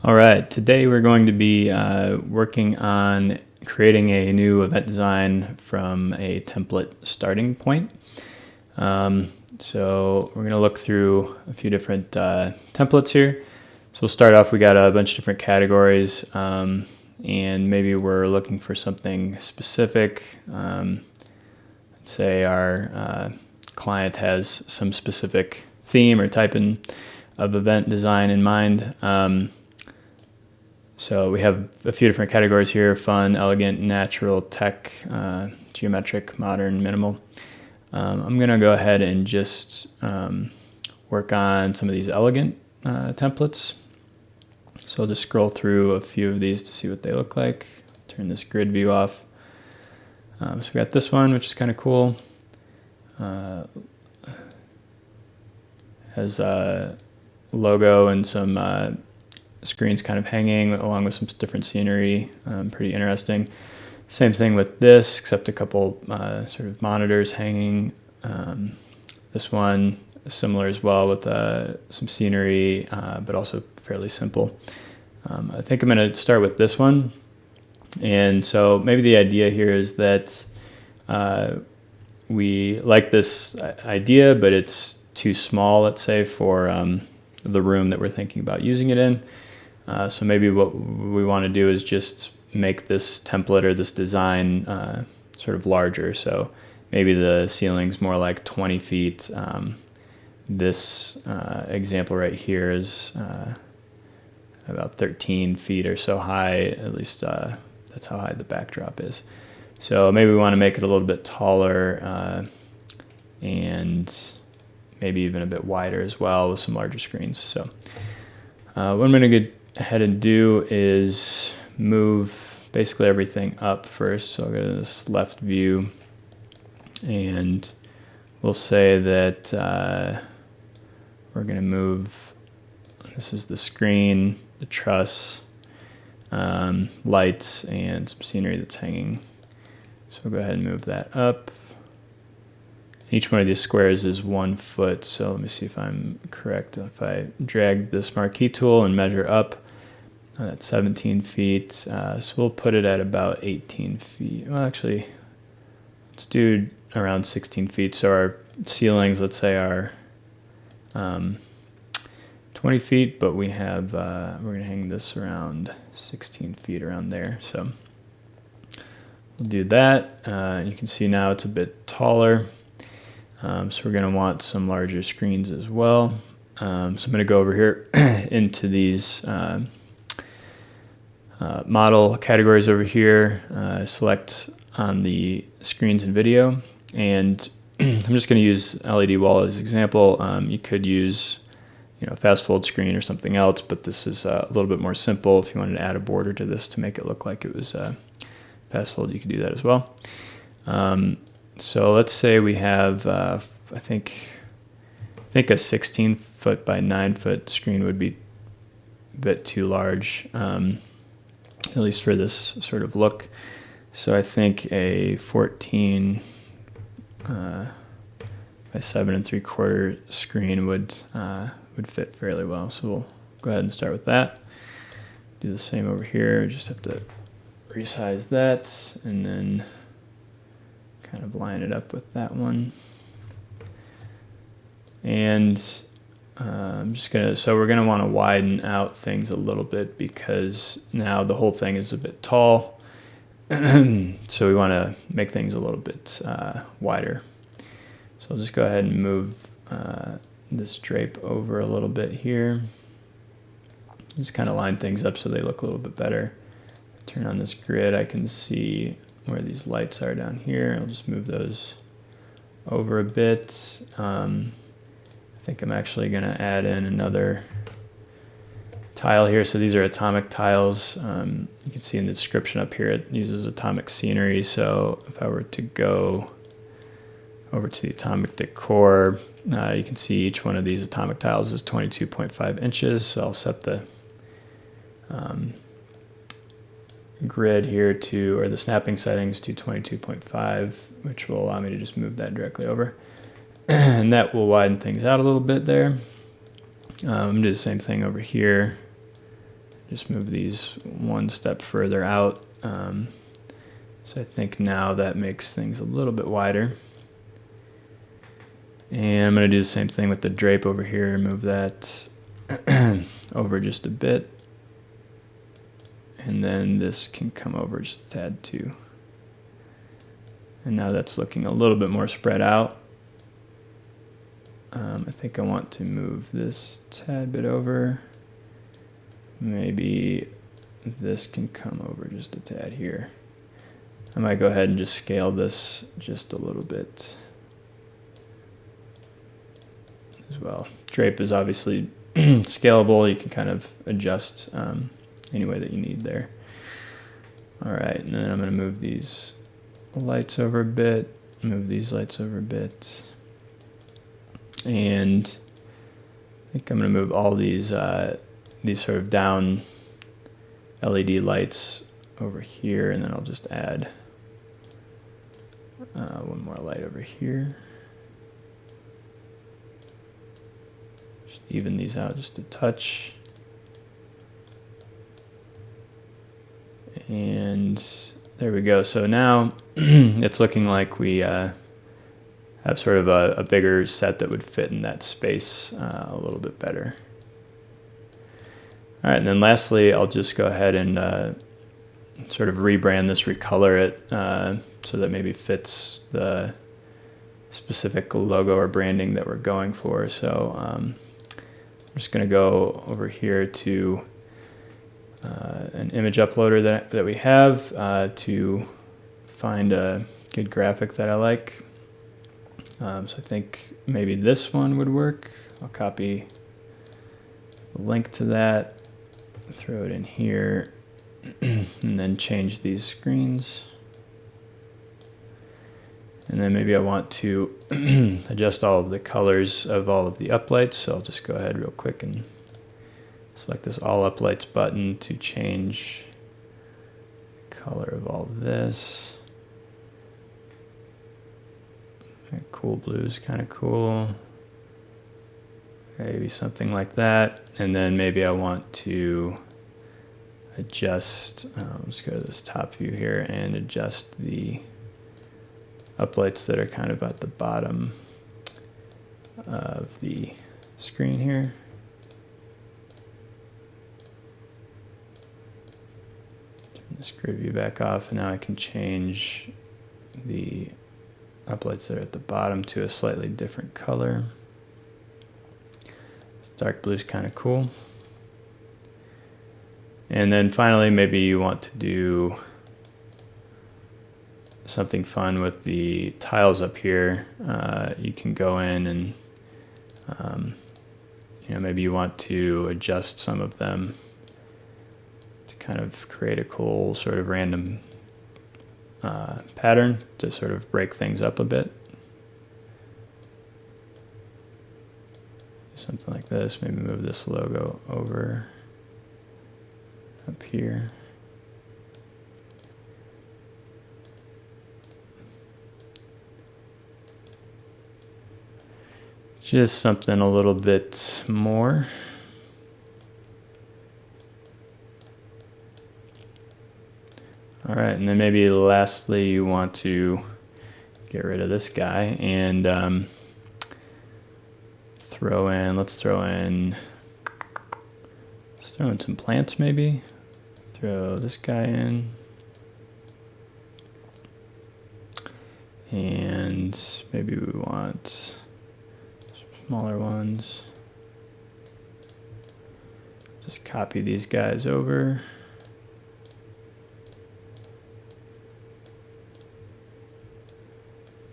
All right, today we're going to be working on creating a new event design from a template starting point. So we're going to look through a few different templates here. So we'll start off, we got a bunch of different categories, and maybe we're looking for something specific. Let's say our client has some specific theme or type of event design in mind. So we have a few different categories here: fun, elegant, natural, tech, geometric, modern, minimal. I'm going to go ahead and just work on some of these elegant templates. So I'll just scroll through a few of these to see what they look like. Turn this grid view off. So we got this one, which is kind of cool. Has a logo and some screens kind of hanging along with some different scenery. Pretty interesting. Same thing with this, except a couple sort of monitors hanging. This one is similar as well with some scenery, but also fairly simple. I think I'm going to start with this one. And so maybe the idea here is that we like this idea, but it's too small, let's say, for the room that we're thinking about using it in. So maybe what we want to do is just make this template or this design sort of larger. So maybe the ceiling's more like 20 feet. This example right here is about 13 feet or so high. At least that's how high the backdrop is. So maybe we want to make it a little bit taller and maybe even a bit wider as well with some larger screens. So what I'm going to get ahead and do is move basically everything up first. So I'll go to this left view, and we'll say that we're going to move, this is the screen, the truss, lights, and some scenery that's hanging. So we'll go ahead and move that up. Each one of these squares is 1 foot, so let me see if I'm correct. If I drag this marquee tool and measure up, that's 17 feet, so we'll put it at about 18 feet. Well, actually, let's do around 16 feet. So our ceilings, let's say, are 20 feet, but we have, we're going to hang this around 16 feet around there. So we'll do that. And you can see now it's a bit taller. So we're going to want some larger screens as well. So I'm going to go over here into these model categories over here, select on the screens and video, and I'm just going to use LED wall as an example. You could use a fast fold screen or something else, but this is a little bit more simple. If you wanted to add a border to this to make it look like it was fast fold, you could do that as well. So let's say we have, I think a 16 foot by 9 foot screen would be a bit too large, at least for this sort of look. So I think a 14 by 7 3/4 screen would fit fairly well. So we'll go ahead and start with that. Do the same over here. Just have to resize that and then kind of line it up with that one. And I'm just gonna, so we're gonna want to widen out things a little bit because now the whole thing is a bit tall. So we want to make things a little bit wider. So I'll just go ahead and move this drape over a little bit here. Just kind of line things up so they look a little bit better. Turn on this grid, I can see where these lights are down here. I'll just move those over a bit. I think I'm actually going to add in another tile here. So these are atomic tiles. You can see in the description up here it uses atomic scenery. So if I were to go over to the atomic decor, you can see each one of these atomic tiles is 22.5 inches. So I'll set the grid here to, or the snapping settings to 22.5, which will allow me to just move that directly over. And that will widen things out a little bit there. I'm going to do the same thing over here. just move these one step further out. So I think now that makes things a little bit wider. And I'm going to do the same thing with the drape over here, move that over just a bit. And then this can come over just a tad too. And now that's looking a little bit more spread out. I think I want to move this tad bit over. Maybe this can come over just a tad here. I might go ahead and just scale this just a little bit as well. Drape is obviously scalable. You can kind of adjust any way that you need there. All right, and then I'm going to move these lights over a bit, move these lights over a bit, and I think I'm going to move all these sort of down LED lights over here, and then I'll just add one more light over here. Just even these out just a touch. And there we go. So now it's looking like we have sort of a bigger set that would fit in that space a little bit better. All right, and then lastly, I'll just go ahead and sort of rebrand this, recolor it so that maybe fits the specific logo or branding that we're going for. So I'm just going to go over here to an image uploader that we have to find a good graphic that I like. So I think maybe this one would work. I'll copy the link to that, throw it in here, and then change these screens. And then maybe I want to adjust all of the colors of all of the uplights. So I'll just go ahead real quick and select this all uplights button to change the color of all of this. Okay, cool blue is kind of cool. Maybe something like that. And then maybe I want to adjust, let's go to this top view here and adjust the uplights that are kind of at the bottom of the screen here. Turn this grid view back off, and now I can change the uplights that are at the bottom to a slightly different color. Dark blue is kind of cool. And then finally, maybe you want to do something fun with the tiles up here. You can go in and maybe you want to adjust some of them to kind of create a cool sort of random pattern to sort of break things up a bit. Something like this. Maybe move this logo over up here. Just something a little bit more. All right, and then maybe lastly you want to get rid of this guy and let's throw in some plants maybe. Throw this guy in. And maybe we want smaller ones. Just copy these guys over.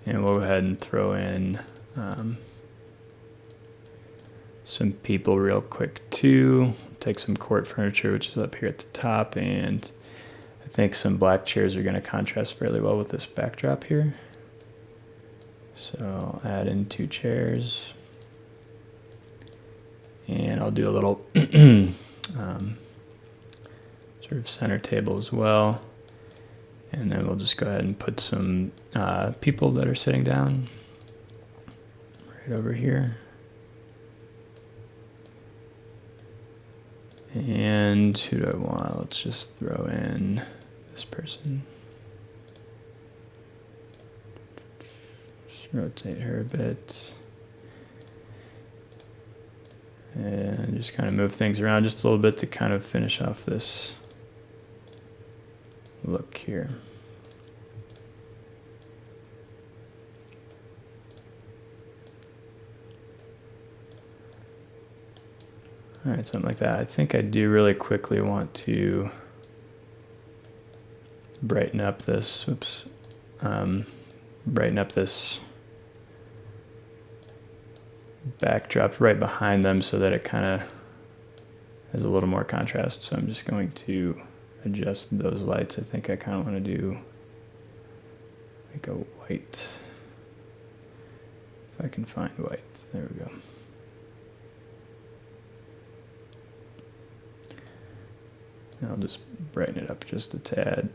And we'll go ahead and throw in some people real quick too. Take some court furniture, which is up here at the top, and I think some black chairs are going to contrast fairly well with this backdrop here. So I'll add in 2 chairs, and I'll do a little sort of center table as well. And then we'll just go ahead and put some people that are sitting down right over here. And who do I want? Let's just throw in this person. Just rotate her a bit. And just kind of move things around just a little bit to kind of finish off this look here. All right, something like that. I think I do really quickly want to brighten up this, brighten up this backdrop right behind them so that it kind of has a little more contrast. So I'm just going to adjust those lights. I think I kind of want to do like a white, if I can find white. There we go. I'll just brighten it up just a tad.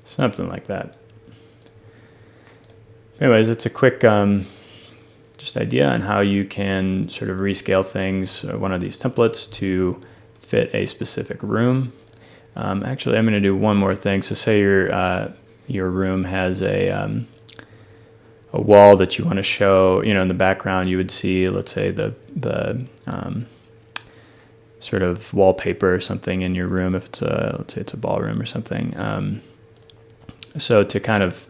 Something like that. Anyways, it's a quick just idea on how you can sort of rescale things, one of these templates, to fit a specific room. Actually, I'm going to do one more thing. So say your room has a wall that you want to show, in the background you would see, let's say the sort of wallpaper or something in your room, if it's let's say it's a ballroom or something. So to kind of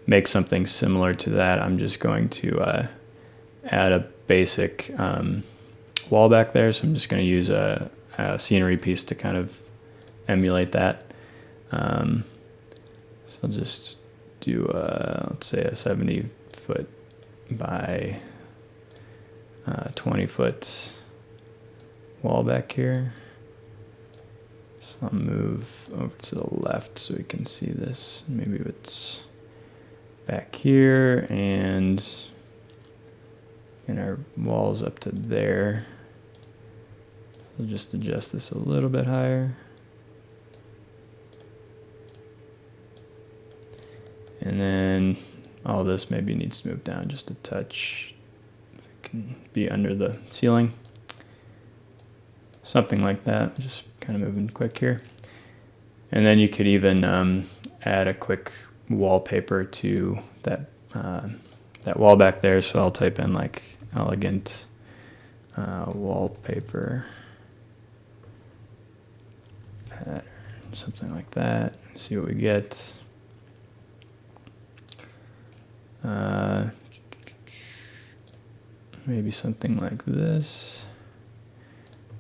make something similar to that, I'm just going to add a basic wall back there. So I'm just going to use a scenery piece to kind of emulate that. So I'll just do let's say a 70-foot by 20-foot wall back here. So I'll move over to the left so we can see this. Maybe it's back here, and our wall's up to there. We'll just adjust this a little bit higher. And then all this maybe needs to move down just a touch. If it can be under the ceiling. Something like that, just kind of moving quick here. And then you could even add a quick wallpaper to that that wall back there. So I'll type in like elegant wallpaper pattern, something like that. See what we get. Maybe something like this.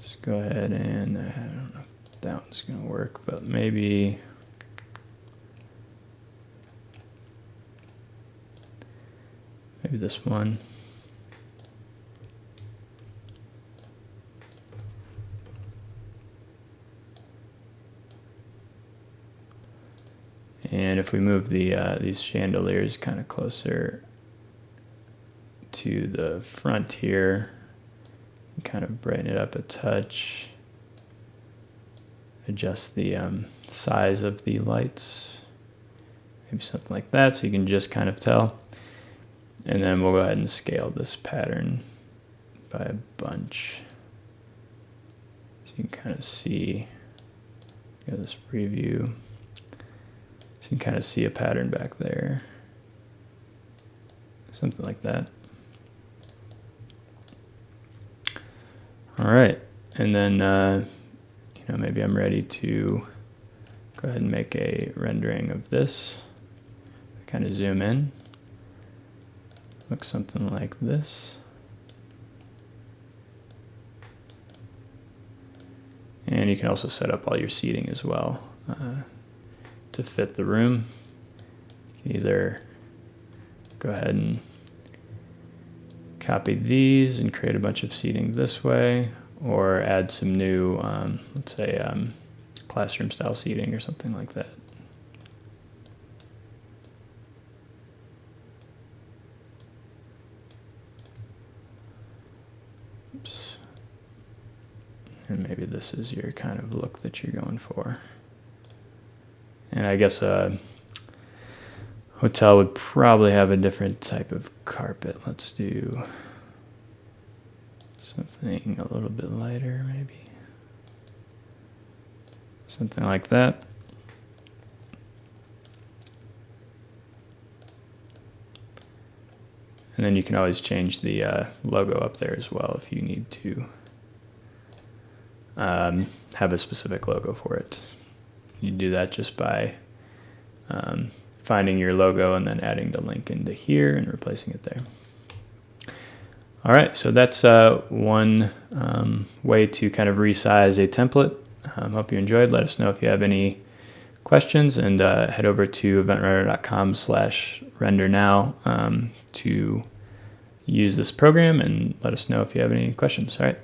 Just go ahead and I don't know if that one's going to work, but maybe this one. And if we move these chandeliers kind of closer to the front here, kind of brighten it up a touch, adjust the size of the lights, maybe something like that, so you can just kind of tell. And then we'll go ahead and scale this pattern by a bunch. So you can kind of see, this preview. So you can kind of see a pattern back there. Something like that. All right, and then maybe I'm ready to go ahead and make a rendering of this. Kind of zoom in. Looks something like this. And you can also set up all your seating as well to fit the room. You can either go ahead and copy these and create a bunch of seating this way, or add some new, let's say, classroom style seating or something like that. Oops. And maybe this is your kind of look that you're going for. And I guess a hotel would probably have a different type of carpet. Let's do something a little bit lighter, maybe. Something like that. And then you can always change the logo up there as well if you need to have a specific logo for it. You do that just by finding your logo and then adding the link into here and replacing it there. All right, so that's one way to kind of resize a template. Hope you enjoyed. Let us know if you have any questions, and head over to eventrunner.com/rendernow to use this program, and let us know if you have any questions. All right.